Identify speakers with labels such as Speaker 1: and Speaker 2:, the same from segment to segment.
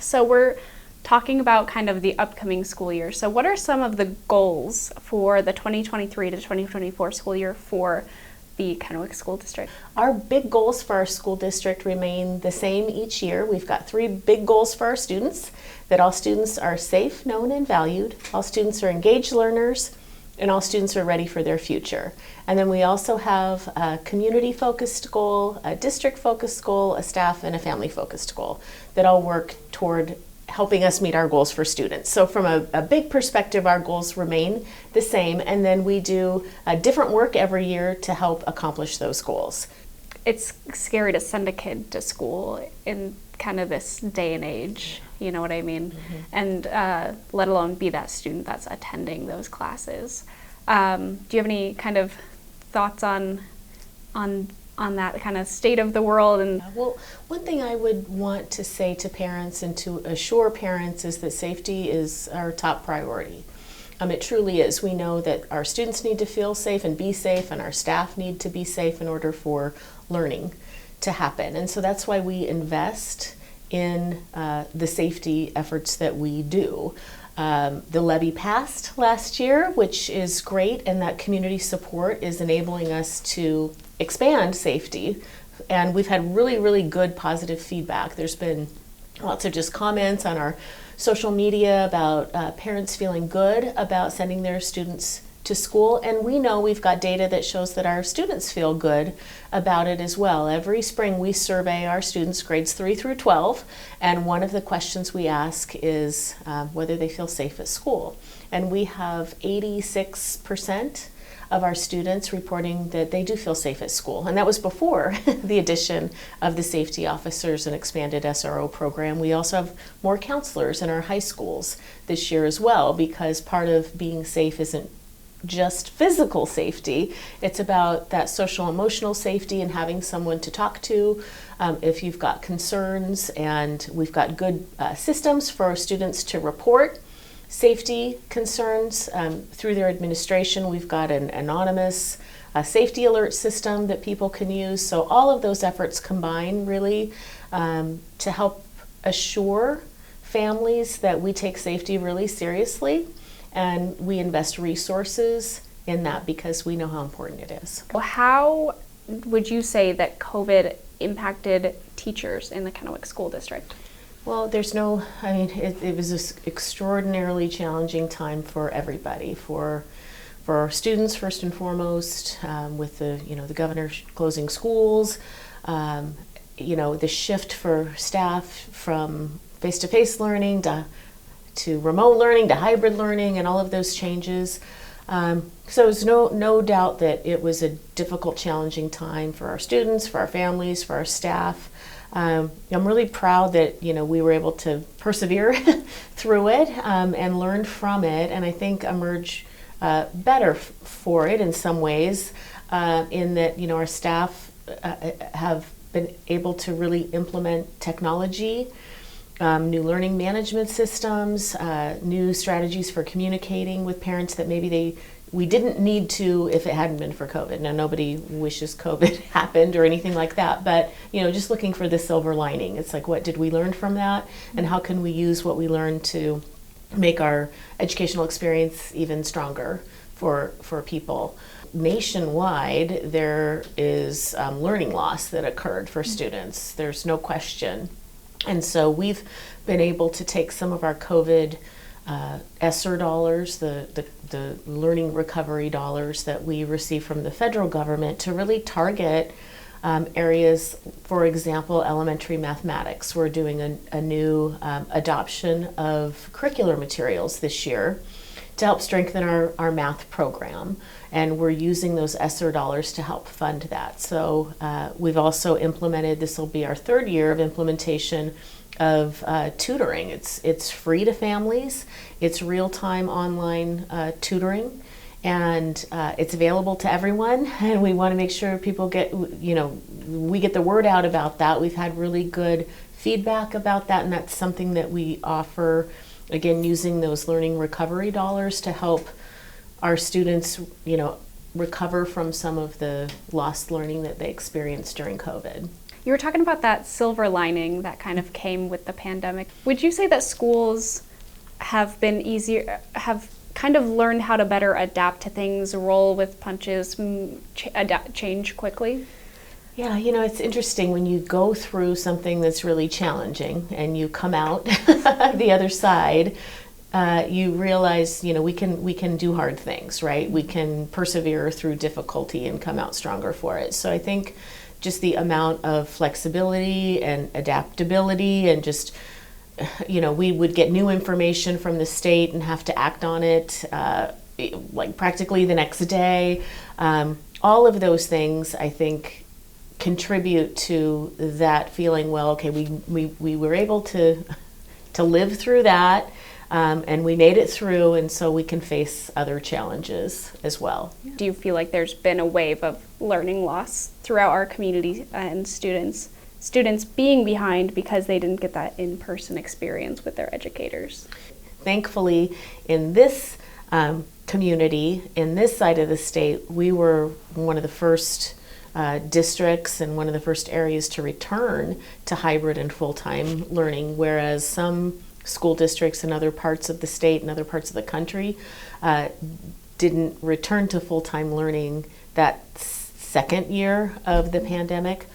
Speaker 1: So we're talking about kind of the upcoming school year. So what are some of the goals for the 2023 to 2024 school year for the Kennewick School District?
Speaker 2: Our big goals for our school district remain the same each year. We've got 3 big goals for our students: that all students are safe, known, and valued, all students are engaged learners, and all students are ready for their future. And then we also have a community-focused goal, a district-focused goal, a staff and a family-focused goal that all work toward helping us meet our goals for students. So from a big perspective, our goals remain the same, and then we do different work every year to help accomplish those goals.
Speaker 1: It's scary to send a kid to school in kind of this day and age, you know what I mean? Mm-hmm. And let alone be that student that's attending those classes. Do you have any kind of thoughts on that kind of state of the world? And
Speaker 2: well, one thing I would want to say to parents and to assure parents is that safety is our top priority. It truly is. We know that our students need to feel safe and be safe, and our staff need to be safe in order for learning to happen. And so that's why we invest in the safety efforts that we do. The levy passed last year, which is great, and that community support is enabling us to expand safety. And we've had really, really good positive feedback. There's been lots of just comments on our social media about parents feeling good about sending their students to school, and we know we've got data that shows that our students feel good about it as well. Every spring we survey our students, grades 3 through 12, and one of the questions we ask is whether they feel safe at school. And we have 86% of our students reporting that they do feel safe at school. And that was before the addition of the safety officers and expanded SRO program. We also have more counselors in our high schools this year as well, because part of being safe isn't just physical safety. It's about that social emotional safety and having someone to talk to if you've got concerns. And we've got good systems for our students to report safety concerns through their administration. We've got an anonymous safety alert system that people can use. So all of those efforts combine really to help assure families that we take safety really seriously, and we invest resources in that because we know how important it is.
Speaker 1: How would you say that COVID impacted teachers in the Kennewick School District?
Speaker 2: Well, it was an extraordinarily challenging time for everybody, for our students first and foremost, with the governor closing schools, the shift for staff from face-to-face learning to remote learning to hybrid learning, and all of those changes. So it's no doubt that it was a difficult, challenging time for our students, for our families, for our staff. I'm really proud that we were able to persevere through it and learn from it, and I think emerge better for it in some ways. In that our staff have been able to really implement technology, new learning management systems, new strategies for communicating with parents that maybe we didn't need to if it hadn't been for COVID. Now, nobody wishes COVID happened or anything like that, but just looking for the silver lining. It's like, what did we learn from that, and how can we use what we learned to make our educational experience even stronger for people? Nationwide, there is learning loss that occurred for students. There's no question. And so we've been able to take some of our COVID ESSER dollars, the learning recovery dollars that we receive from the federal government, to really target areas, for example, elementary mathematics. We're doing a new adoption of curricular materials this year to help strengthen our math program. And we're using those ESSER dollars to help fund that. So we've also implemented, this will be our 3rd year of implementation of tutoring. It's free to families. It's real-time online tutoring, and it's available to everyone. And we want to make sure people we get the word out about that. We've had really good feedback about that, and that's something that we offer, again, using those learning recovery dollars to help our students, recover from some of the lost learning that they experienced during COVID.
Speaker 1: You were talking about that silver lining that kind of came with the pandemic. Would you say that schools have been easier, have kind of learned how to better adapt to things, roll with punches, change quickly?
Speaker 2: Yeah, it's interesting when you go through something that's really challenging and you come out the other side, you realize, we can do hard things, right? We can persevere through difficulty and come out stronger for it. So I think just the amount of flexibility and adaptability and just, we would get new information from the state and have to act on it like practically the next day. All of those things, I think, contribute to that feeling, well, okay, we were able to live through that, and we made it through, and so we can face other challenges as well.
Speaker 1: Do you feel like there's been a wave of learning loss throughout our community and students being behind because they didn't get that in-person experience with their educators?
Speaker 2: Thankfully, in this community, in this side of the state, we were one of the first districts and one of the first areas to return to hybrid and full-time learning, whereas some school districts in other parts of the state and other parts of the country didn't return to full-time learning that second year of the pandemic.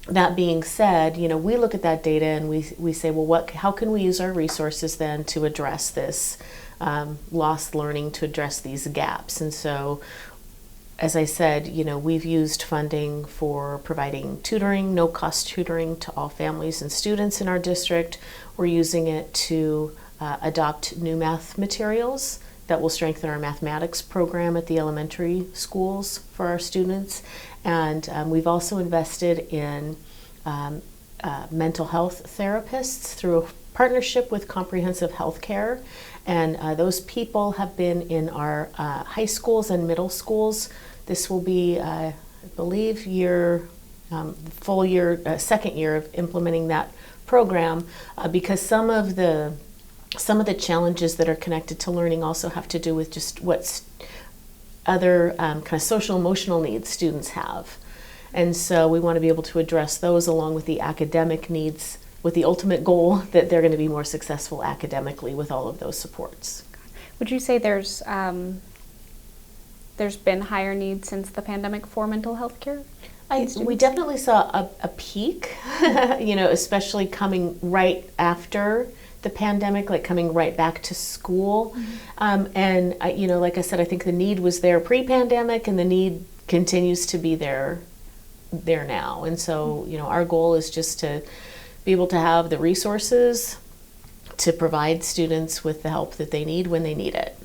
Speaker 2: That being said, we look at that data and we say, well, how can we use our resources then to address this lost learning, to address these gaps? And so, as I said, we've used funding for providing tutoring, no-cost tutoring to all families and students in our district. We're using it to adopt new math materials that will strengthen our mathematics program at the elementary schools for our students. And we've also invested in mental health therapists through a partnership with Comprehensive Healthcare. And those people have been in our high schools and middle schools. This will be, I believe, full year, second year of implementing that program, because some of the challenges that are connected to learning also have to do with just what's other kind of social emotional needs students have. And so we want to be able to address those along with the academic needs, with the ultimate goal that they're going to be more successful academically with all of those supports.
Speaker 1: Would you say there's been higher needs since the pandemic for mental health care?
Speaker 2: We definitely saw a peak, especially coming right after the pandemic, like coming right back to school. And like I said, I think the need was there pre-pandemic, and the need continues to be there now. And so, our goal is just to be able to have the resources to provide students with the help that they need when they need it.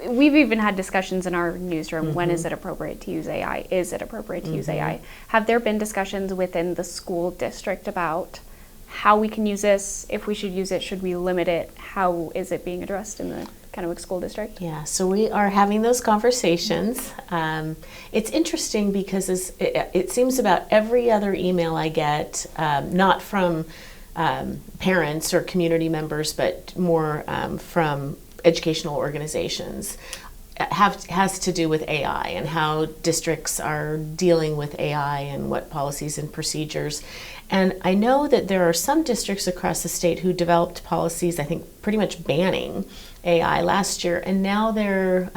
Speaker 1: We've even had discussions in our newsroom, when is it appropriate to use AI? Is it appropriate to use AI? Have there been discussions within the school district about how we can use this, if we should use it, should we limit it? How is it being addressed in the Kennewick School District?
Speaker 2: Yeah, so we are having those conversations. It's interesting because it seems about every other email I get, not from parents or community members, but more from educational organizations, has to do with AI and how districts are dealing with AI and what policies and procedures. And I know that there are some districts across the state who developed policies, I think pretty much banning AI last year, and now they're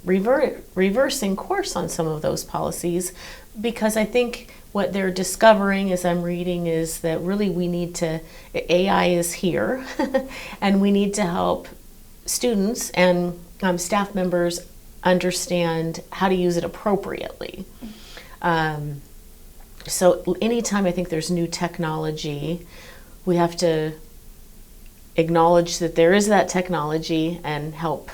Speaker 2: reversing course on some of those policies, because I think what they're discovering, as I'm reading, is that really AI is here and we need to help students and staff members understand how to use it appropriately. So anytime I think there's new technology, we have to acknowledge that there is that technology and help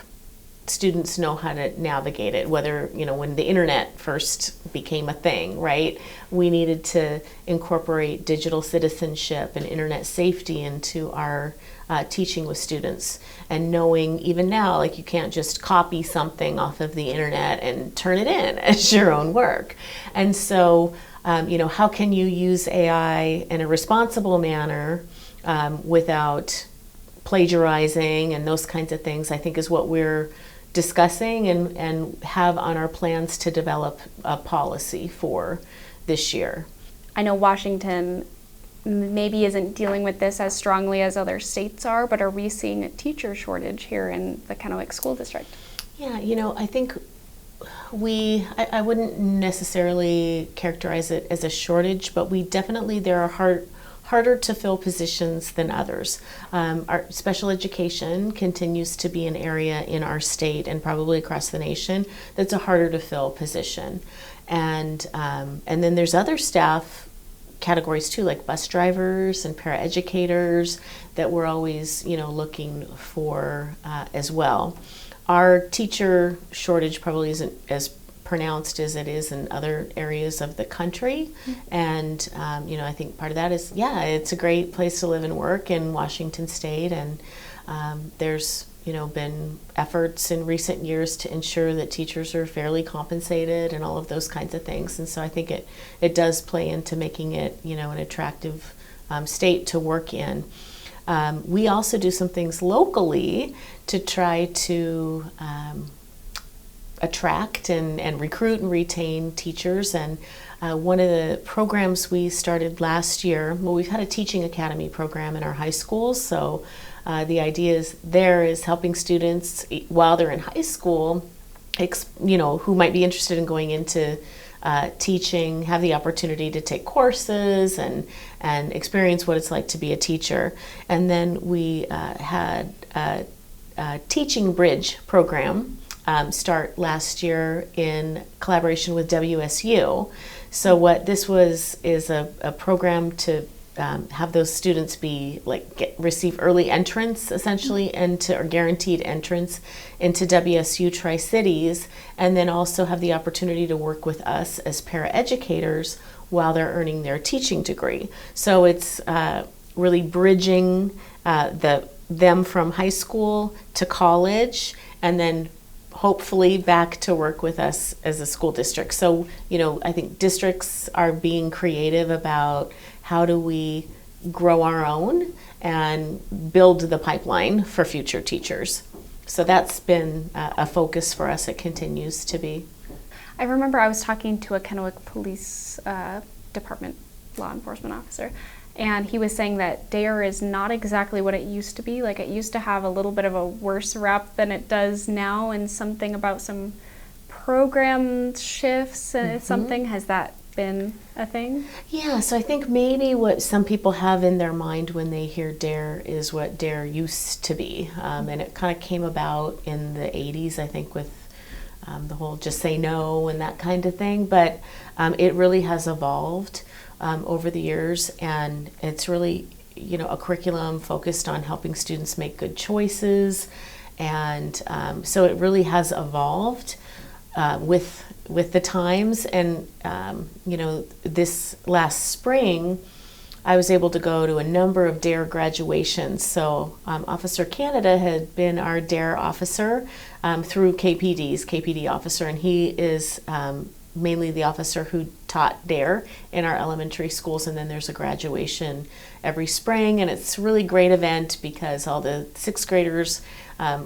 Speaker 2: students know how to navigate it. Whether, when the internet first became a thing, right? We needed to incorporate digital citizenship and internet safety into our teaching with students, and knowing even now, like, you can't just copy something off of the internet and turn it in as your own work. And so, how can you use AI in a responsible manner without plagiarizing and those kinds of things, I think is what we're discussing and have on our plans to develop a policy for this year.
Speaker 1: I know Washington maybe isn't dealing with this as strongly as other states are, but are we seeing a teacher shortage here in the Kennewick School District?
Speaker 2: Yeah, I think I wouldn't necessarily characterize it as a shortage, but there are harder to fill positions than others. Our special education continues to be an area in our state and probably across the nation that's a harder to fill position. And then there's other staff categories too, like bus drivers and paraeducators that we're always, looking for as well. Our teacher shortage probably isn't as pronounced as it is in other areas of the country. And, I think part of that is, it's a great place to live and work in Washington State. And there's, been efforts in recent years to ensure that teachers are fairly compensated and all of those kinds of things. And so I think it does play into making it, an attractive state to work in. We also do some things locally to try to attract and recruit and retain teachers. And one of the programs we started last year, we've had a teaching academy program in our high schools. So the idea is helping students while they're in high school, who might be interested in going into teaching, have the opportunity to take courses and experience what it's like to be a teacher. And then we had a teaching bridge program start last year in collaboration with WSU. So what this is a program to have those students receive early entrance essentially or guaranteed entrance into WSU Tri-Cities, and then also have the opportunity to work with us as paraeducators while they're earning their teaching degree. So it's really bridging them from high school to college, and then hopefully back to work with us as a school district. So, I think districts are being creative about how do we grow our own and build the pipeline for future teachers. So that's been a focus for us. It continues to be.
Speaker 1: I remember I was talking to a Kennewick Police Department law enforcement officer, and he was saying that DARE is not exactly what it used to be. Like, it used to have a little bit of a worse rap than it does now, and something about some program shifts and something. Has that been a thing?
Speaker 2: Yeah, so I think maybe what some people have in their mind when they hear DARE is what DARE used to be. And it kind of came about in the 80s, I think, with the whole just say no and that kind of thing. But it really has evolved over the years, and it's really, a curriculum focused on helping students make good choices. And so it really has evolved with the times. And this last spring I was able to go to a number of DARE graduations. So Officer Canada had been our DARE officer through KPD's KPD officer, and he is mainly the officer who taught DARE in our elementary schools. And then there's a graduation every spring, and it's a really great event because all the fifth graders are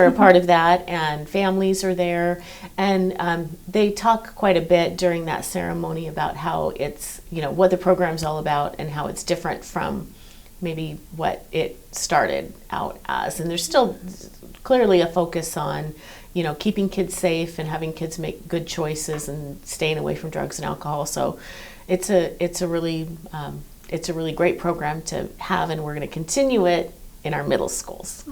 Speaker 2: a part of that, and families are there. And they talk quite a bit during that ceremony about how it's, what the program's all about and how it's different from maybe what it started out as. And there's still clearly a focus on, keeping kids safe and having kids make good choices and staying away from drugs and alcohol. So it's a really great program to have, and we're going to continue it in our middle schools.